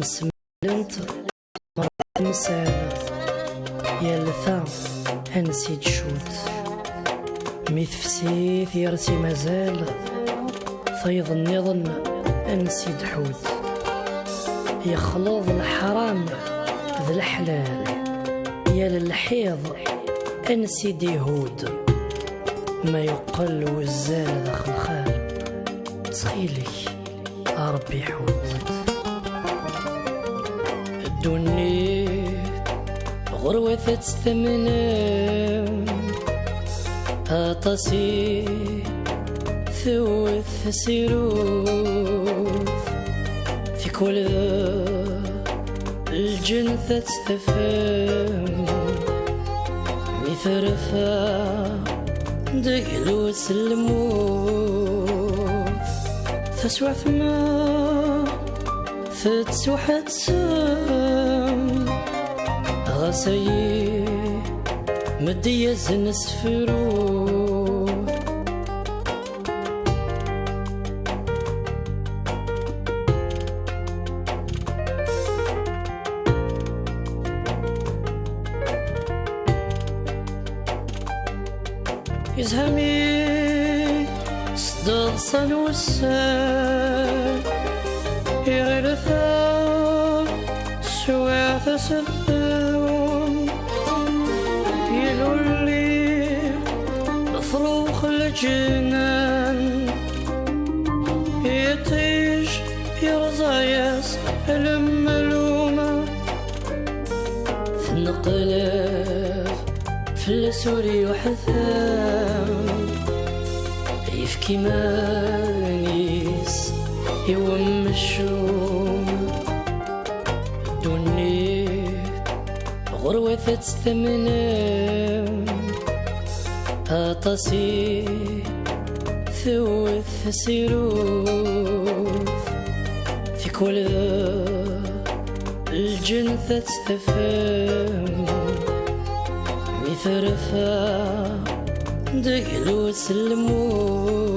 نسملنت مرة مسالة يالثا أنسيد شوت ميثفسيث يرسي مازال فيض النظن أنسيد حوت يخلط الحرام ذا الحلال يا للحيض أنسيد يهود ما يقل وزال داخل خال تخيلك ربي حوت الدنيا غروة تستمنى أطاسي ثوث سيروف في كل الجنة تستفهم ميثرفا دقلو سلموف فسوى ثما فتسوحة سام غسي مدية زنسفرو يزهمي صدق صنوسان يغرثا سواث سثاوم يلولي فروخ الجنان يطيش يرزايس الملومة في النقلاف في السوري وحثام يفكي مانيس يوم الشوم الدنيا غروة تستمنى أطاسي ثوث سيروف في كل الجنة تستفهم ميثرفا دقلو سلموف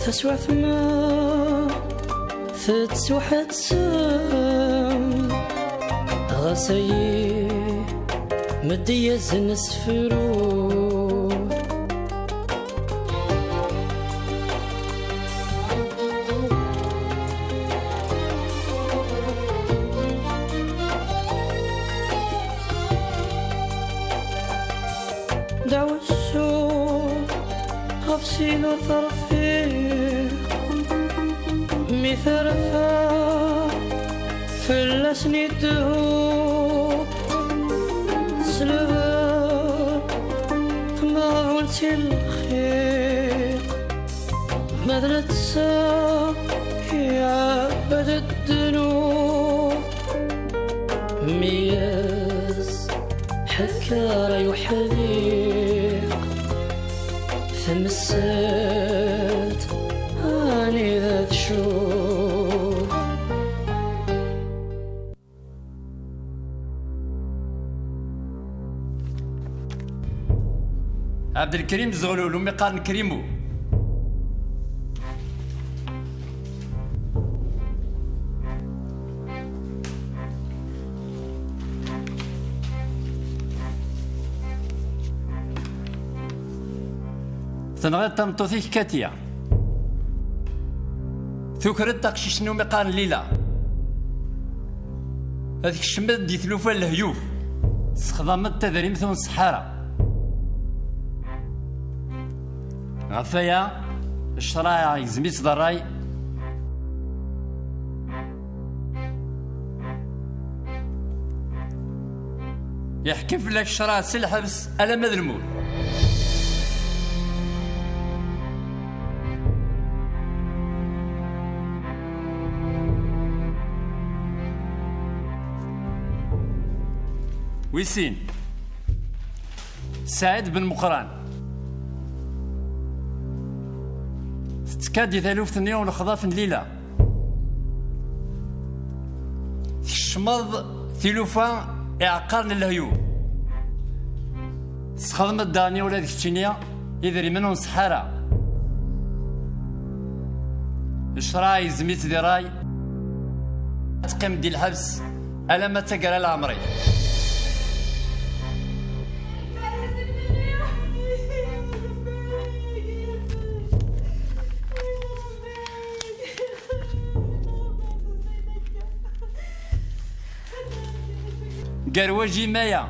فسوى ثما فتسوحة سام غسي مدية زنسفرو دعو السوق غفسين وثرفيق ميثرفا فلسني الدهوب سلبا ما قلتي الخير ماذا تسا يعبد الذنوب مياز حكار يحذيق فمسات اني ذات شوق عبد الكريم الزغلول ومي قارن كريمو ثنغير تمطوثيك كاتيا ثوكرت تقشي شنو مي قارن ليلى هذيك الشمد دي ثلوفا الهيوف استخدمت تدريم ثون الصحارى غفايا الشرايع يزميت ضراي يحكي في لك الشرايع سلحبس على مدى المول ويسين سعيد بن مقران تكادي ثالوف ثنيا ونخضاف ليلة الشمض ثلوفا اعقارن الهيو سخدم الدانية ولا ذيك التشينيا يدري منهم سحارة الشراي زميت ذي راي تقيم ديال الحبس ألا ما تقرا العمري. قرواجي مايا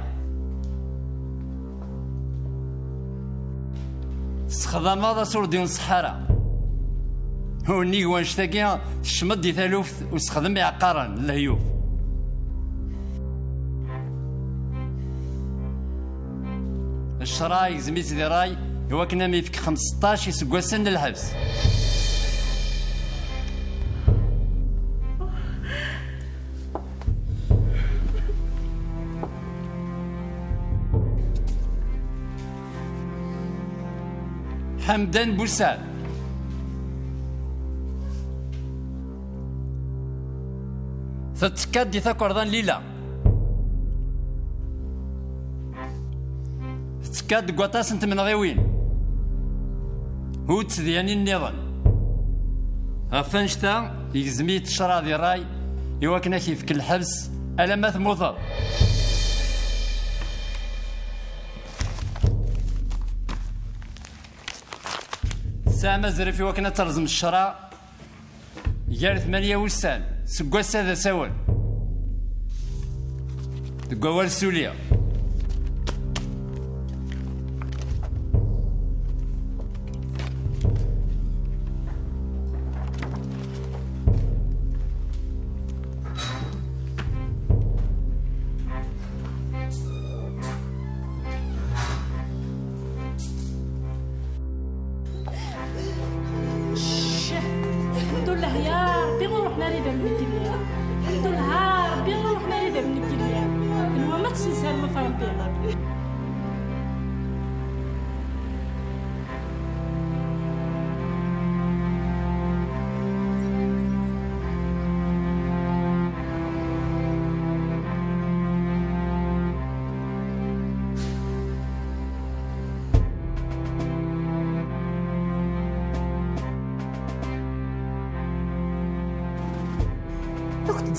استخدام هذا صور ديال الصحراء هوني وانشتاكي شمد دي ثالوث واستخدم عقارا للهيوف. الشراي زميت دي راي هو كنا ميفك 15 يسقوسن للحبس. حمدان بوسال تتكاد دي ثاكوردان ليلى تتكاد قواطاس انت من غيوين هو تسدياني النظام غفنشتا يزميت الشرا دي راي يواكنا كيف كل حبس ألا ما ثموثر. ساعة مازال في وكنا ترزم الشراء يار 8 وسان سكواس هذا ساول تقوال سوليا.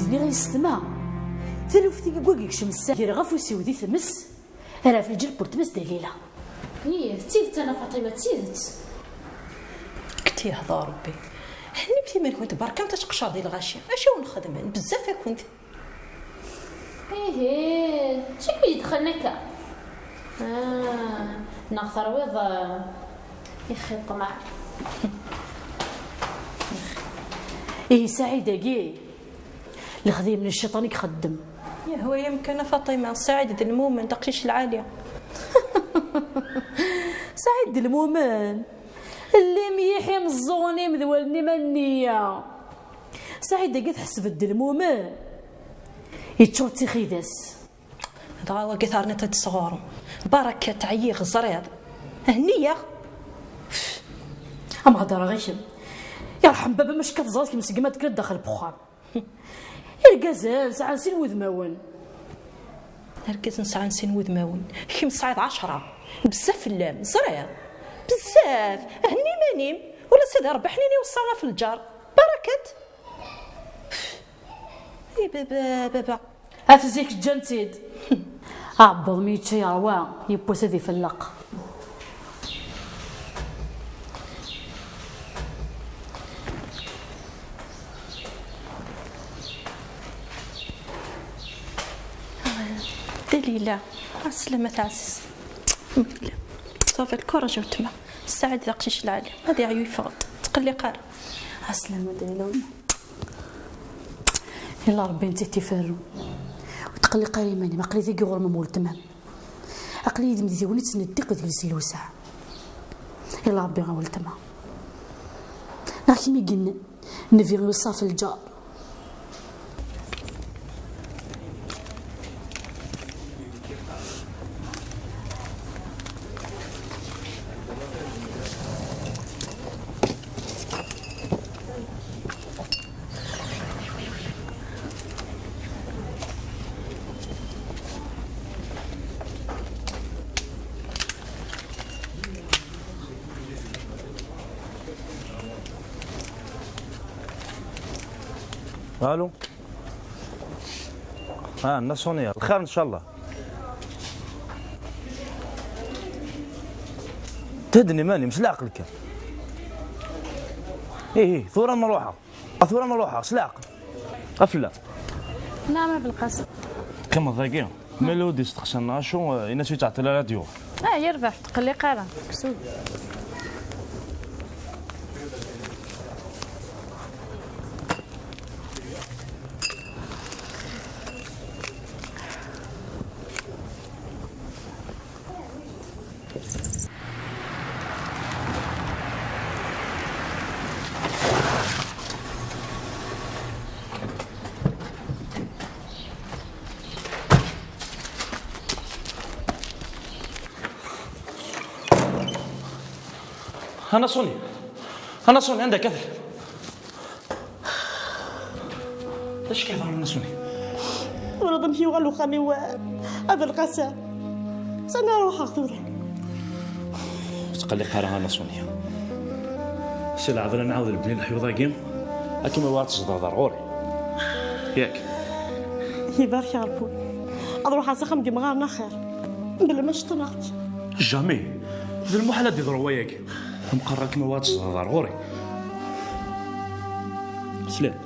ديني غيستمع ثلوفتي كواكيك شمس كير غفوسي ودي ثمس راه في الجلب بورتمس دليله. تيدت انا فاطمه تيدت كنتي هضا ربي هني بتي ما كنت بركه انت تقشر ديال الغاشيه اشو نخدم بزاف كنت شكون يدخلنك نغثر ويض يخيط مع سعيده كي الخذيم من الشيطان يخدم يا هو يمكن فاطمه سعيد المؤمن دقيش العاليه سعيد المؤمن اللي ميحي مزوني مذولني منيه سعيد قد حسب المؤمن يتشوتي خيدس هذا هو كثارني تتصغر بركه تعييق الزريض هنيه اما هضره غيشم يرحم بابا مش كتزاد كيما سقمات كلا داخل البخار الكازال ساعه نسين وذماون الكاز نسعى نسين وذماون كيم صعيد 10 بزاف اللام زريض بزاف هني مانيم ولا سيدي ربي حنيني وصلنا في الجار بركه بابا هات زيك الجنتيد عبض ميتشي يا روا يبوس هذي فلق دليلة السلامة عزيز صافي الكرة جاو تما الساعة إذا قشيش العالي هذه عيوي فغط تقلي قارب السلامة دليلة يلا ربي انتي تفارو وتقلي قاري ماني ما قلي ذيكي غور مول تمام عقلي يدي مديتي وليت نديق تجلس الوسع يلا ربي غاول تما ناكي ميقن نفي صافي الجار الو الناسونية الخير ان شاء الله. تهدني ماني مش عقلك. ايه ثوره مروحه شلا عقل افلا. لا ما بالقاسم. كم ضايقين ملودي استخسرنا شو ينسي تعطي الراديو. يربح تقلي قاره كسود. أنا صوني عندك كثر. ايش كيف أنا صوني؟ ولد نمشي وغلو خاني هذا القسم سنة روح أخذوره. تقلي قارها أنا صوني. سي عذرا نعاود البني الحيوضة قيم أكيد ما وارد صدر غوري ياك. يبارك يا ربي أروح أسخم دي مغارنا خير بلا ما اشتنقت جامي ذا المحلة دي ضروا وياك مقرر كما وارد صدر غوري. سلام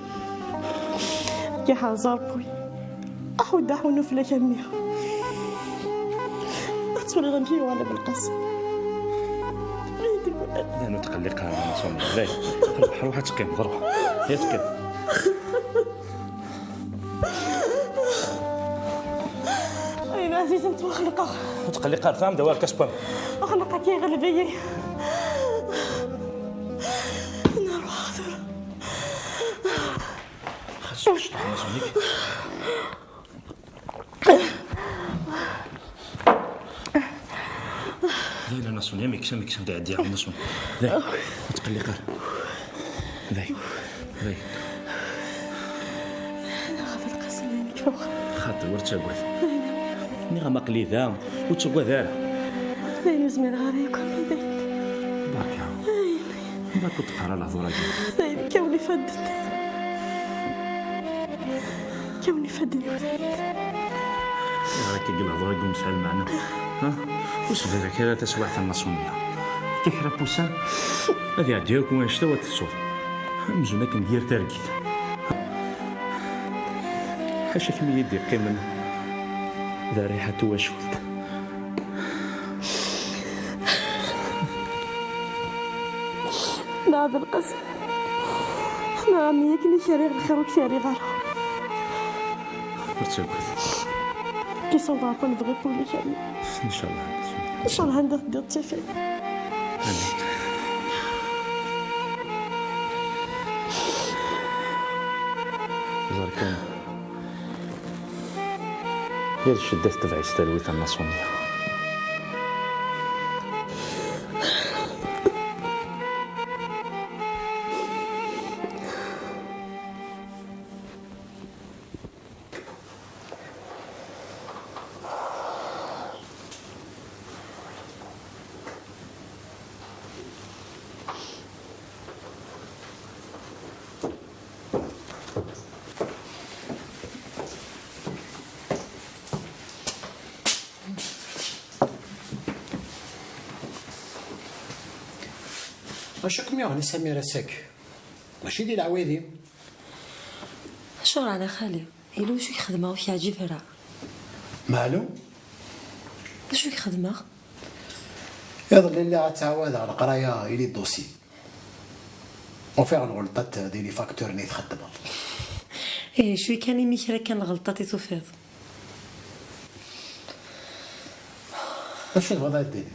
يا حازر بوي أحود نفلة كمية أتولى غنمشي وأنا بالقسم. لا نتقلق أنا صوني لا روح تقيم روح هي تقيم. أين عزيز أنت مخلقة تقلق فهم دوار كسبان مخلقة كي غلبية أنا أروح أخذر خشوش أنا صونيك. لا أنا صوني ميكسم داعي عم نصون ذا تقلق ذا أنا أخذ القسم لأنك فوق خاطر ورتشاقوث نيغا مقلي ذا وتشاقوث ذا ذاين زميل غاري يكون في ذاين باكا باكو تقرا الهضره ذاين كوني فدني راكي قل الهضره يقوم سهل معنا ها واش فيها كذا تسوى حتى الناصونيه كيكرا بوسان هذه عديك وين شتا تصوت مزونا كندير ترقيت حاشا كمية يدي قيمن ذا ريحة واشولت. لا بالقسم احنا عمي كلي شاري الخير وكشاري غيرها ورتساقوث كي صوضا كون بغي كل شيء ان شاء الله ان شاء الله عندها تدير التفاهم. زركان هي الشدة تبعي ستالويث الناصونية. واش راكم يا سميرة ساك ماشي ديال العوايدي شور على خالي إلا وشو يخدمها وش يعجبها مالو وشو يخدمها يظل اللي تعاود على القرايه الي الدوسي وفيها الغلطات ديالي فاكتور اللي تخدمها. ايه شوي كان يميكرا كان الغلطات تفيض واش الوضع ديالي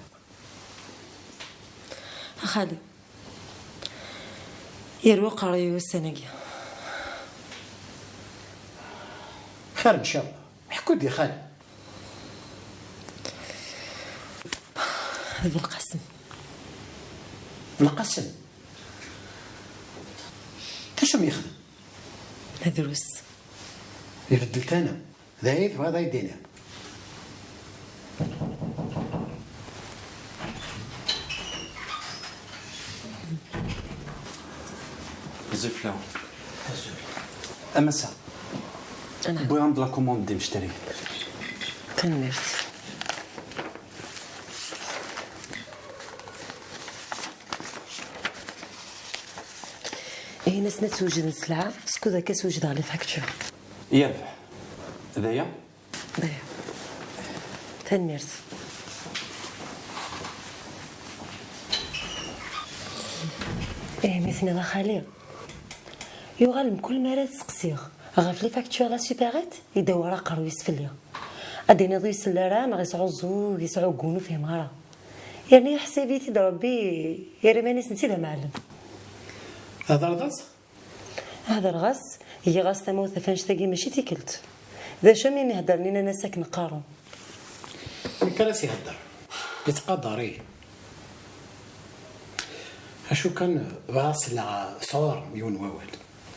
خالي يروق قرايه السنقيه خير ان شاء الله. حكوا دي خالي هذا القسم القسم تشم يخدم هذا روس يبدلت انا ذايف وهذا يدينا زفلا أمسا بغي عند لا كوموند دي مشتري. تنمرت. إيه ناس توجد السلعة سكو ذاك توجد على فاكتور. يربح. هذايا؟ ضيع. تنمرت. إيه مثلنا خالي. يغلم كل مرة تسقسيغ غاف لي فاكتور لا سوبيغيت يدور قرو يسفليا ادينا ضي سلارا ما غيسعو الزوج يسعو كونو فيه مهارة يعني حسابيتي ضربي يا رماني سنتي معلم هذا الغاز هذا الغاز هي غاز تموت فانش تاقي ماشي تيكلت ذا شامي نهدر لينا انا ساكن قارون كان يهدر يتقدري اشو كان غاس لا صور مليون ووال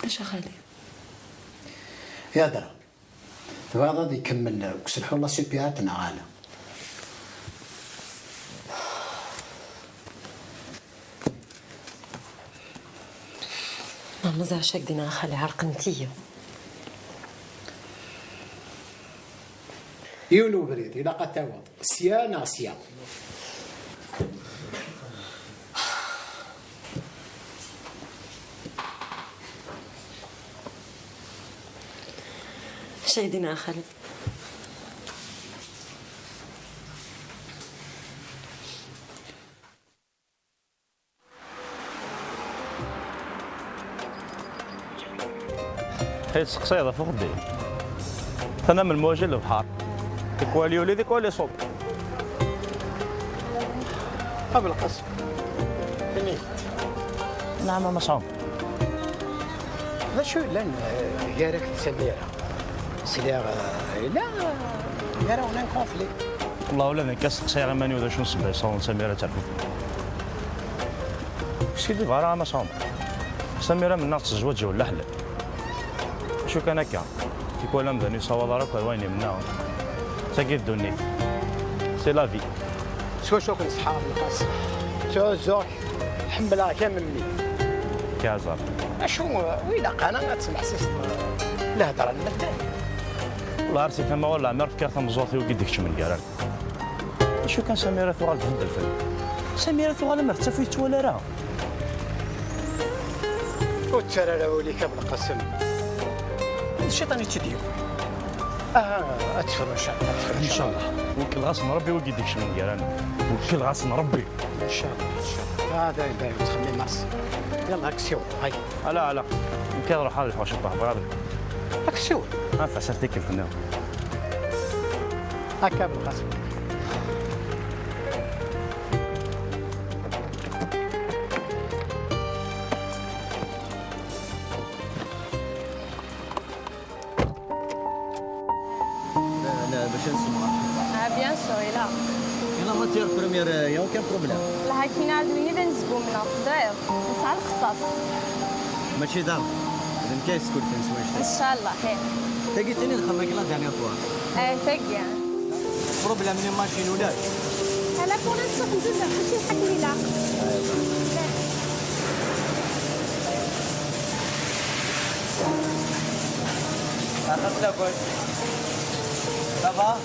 اش خالي يا درا تبغى غادي يكمل كسلحوا الله سيبياتنا غالا ما مزعش دينا خالي عرقنتيه يونو بريد الى قتاوى سيانا سيا شايدين خالد حيت سقسيضة فوق الدين أنا من المواجهة للبحر ديك ولي ديك ولي صوب قبل القصر نعم مصعب هذا شو لان يارك تسميرها سليغ لا يرى هنا كونفلي والله ولا ذاك سقسي ماني وذا شنو صبي صون سميرة تعرف سيدي غارة مصعب سميرة من ناقص الزواج ولا حلال شو كان هكا يقول لهم ذاني صواب راك ويني منا ساكي الدنيا سي لا في شو كنت صحاب القصر شو الزوج حملها كامل مني كازار اشو ويلا قناه تسمع سيس الهضره المدان والله عرفتي تما والله عمر فكرت مزوطي وقدك من كارك شو كان سميرة ثوال تبدل الفيلم سميرة ثوال مرت تفوي تولا راه وترى لو لي كابل قسم الشيطان يتديو اتفر ان شاء الله ان شاء الله وكل غاصن ربي وقدك من كارك وكل غاصن ربي ان شاء الله ان شاء الله هذا يبان تخمي مارس يلا هاك سيو هاي لا يمكن نروح هذا الحوش بغادي هاك سيو فسرتك الفنان هاك كابل قسم بيان سور لا يلا ماتير بريمير يا كان بروبليم لا كاين عاد وين اذا نزقوا منها صغير نسعى الخصاص ماشي دار اذا كاين سكول فين سمعت ان شاء الله خير تلقيتني نخمك لا داني فوا تاكي بروبليم من ماشين ولا انا كون نسوق ندوز ماشي حكي لا اخذت لك صافا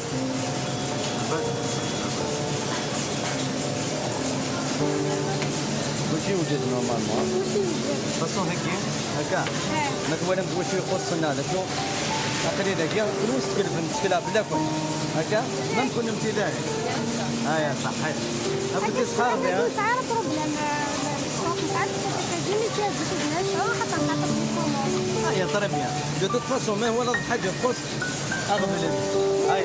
كلشي وجد نورمالمون خاصو هكا ما توالمت واش يخصنا هذا شو اخري داك يا فلوس تكلها بلا كل هكا ما نكون امتثالي يا صح هاي بدي صحابي ها تعرف بروبليم يا طرب يا دو توت فاسون ما هو لا حاجه تخص اغفل هاي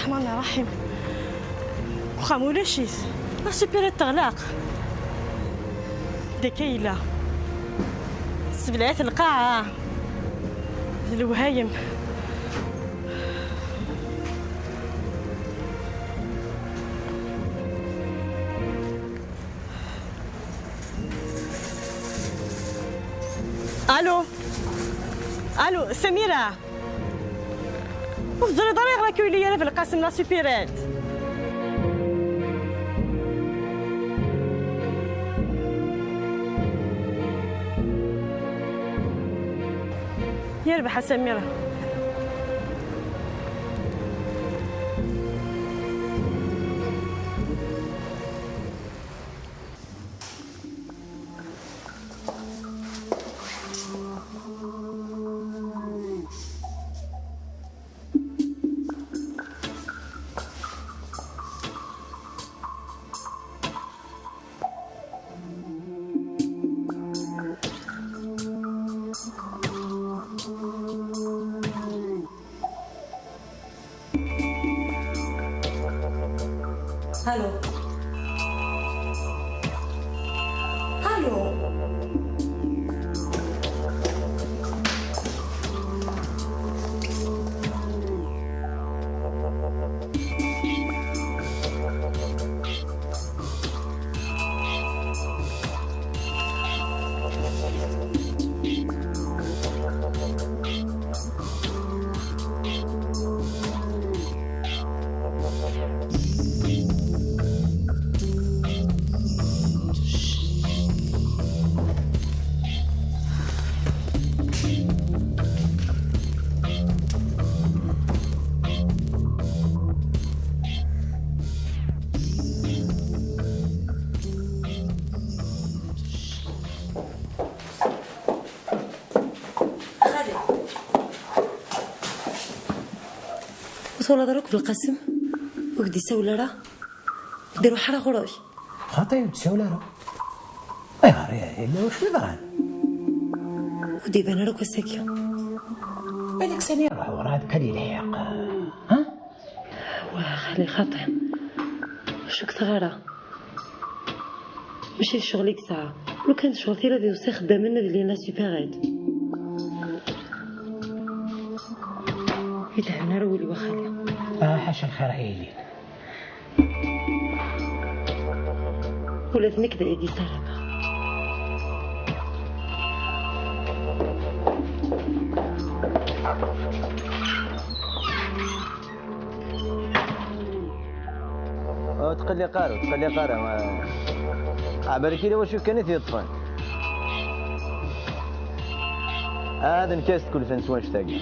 الرحمن الرحيم. واخا مولاشيت لا سوبيريت تغلاق دكايله سبلعات القاعه الوهايم. الو الو سميره، وفضلي ضريغ راكي ليا في القاسم لا سوبيريت. يربح سميره. الو الو وصولا دروك في القسم وكدي ساولا راه ديروا حرا خروج خاطي تساولا راه ما يغري الا واش يضران ودي بان راك ساكيه. هذاك ثاني روح ورا هذاك اللي يلحق. ها وخلي خاطي شوك صغيره ماشي شغلك ساعه لو كان شغلتي لا ديوسي خدامه اللي لا سوبيريت يتهنى رولي وخالي. حاشا الخير عيني ولات نكذا يدي سلامة. تقلي قارة عبالك واش كانت يطفن هذا نكاس كل فنس واش تاقي.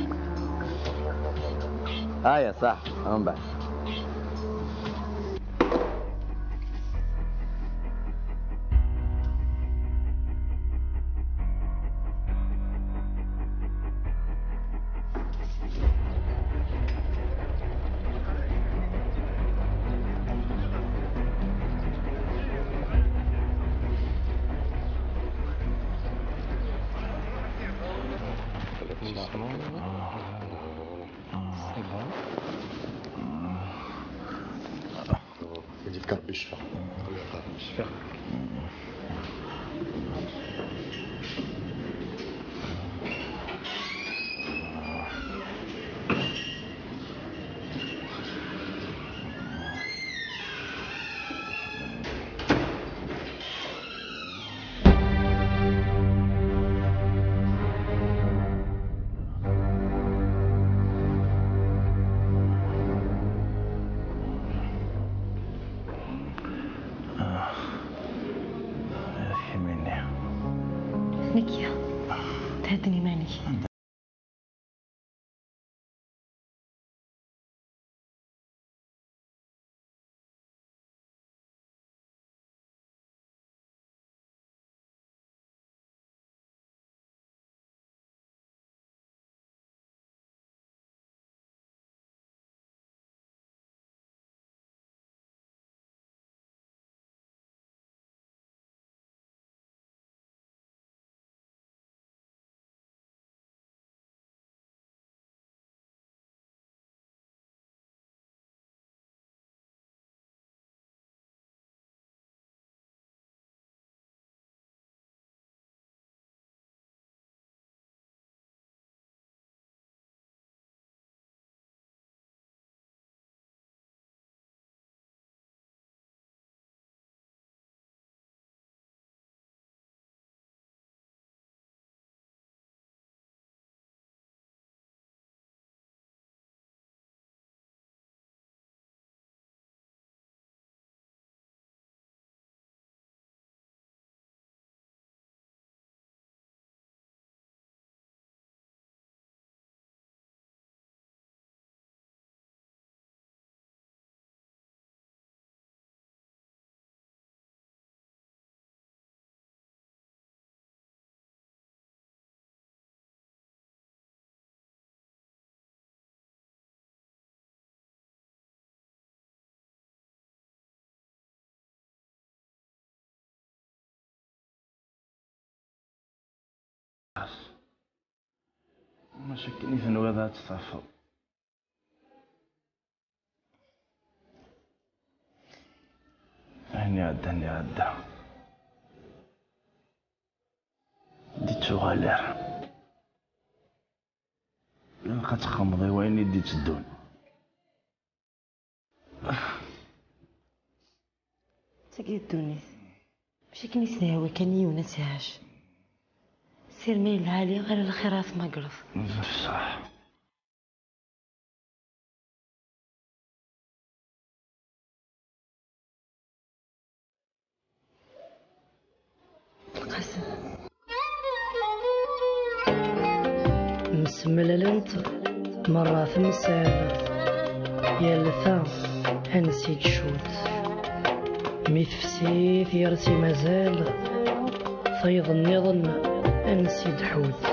يا صح من بعد نكيا تهدني ماني. ما شكني في نوادات تصافى. هني عدى ديتو غالير لقات خمضي ويني ديت الدون. تاكي الدونيس ماشي كنيسنا هو كان يونس يعاش سير مايل العالية غير الخيرات مقرض صح. القاسم مسملة انت مرة في مسالة يا لثا انسيت شوت ميثفسيث يرسي مازال فيض النظن انسيد حوت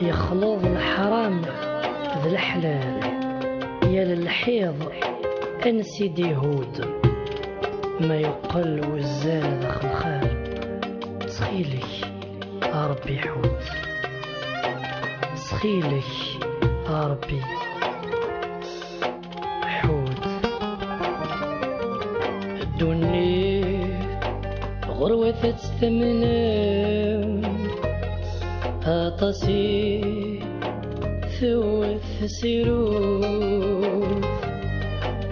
يخلط الحرام ذا الحلال يا للحيض انسيد يهود ما يقل والزاد خلخال سخيلك ربي حوت سخيلك ربي حوت الدنيا غروة تستمنى أطاسي ثوث سيروف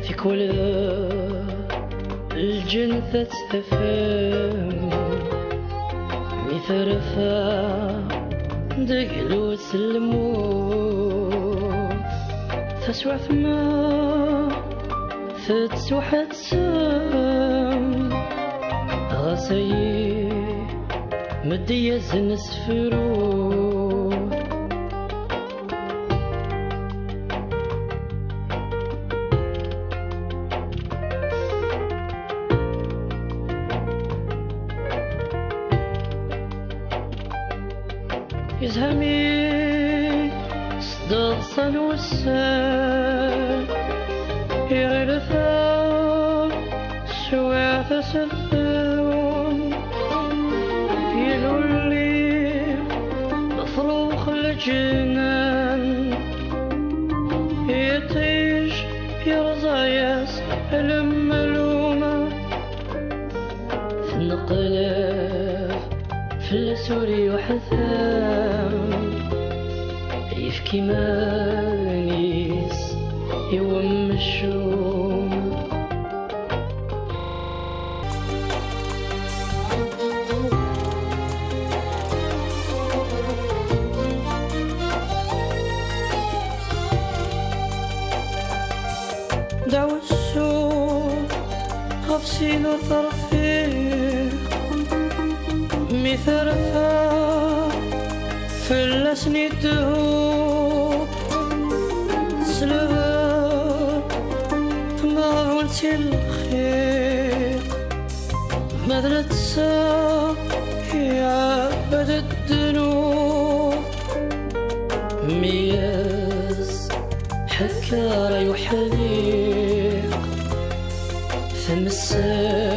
في كل الجنة تستفهم مثرفة دقلو سلموف تسوى ثما فتسوى تسام غسي مدي زنس فروف يزهمي صدق صنو السال يغرفا شوية سلام يلولي بفروخ الجنان يتيج يرزاياس الملومة في النقلاف في السوري وحثام يفكي مانيس يوم الشوم دعو السوق غفسين وطرفين مثرفة فلسني الدهوب سلبا ما قلت الخير ماذا تسا يا عبد الذنوب مياس حكار يحليق في مسار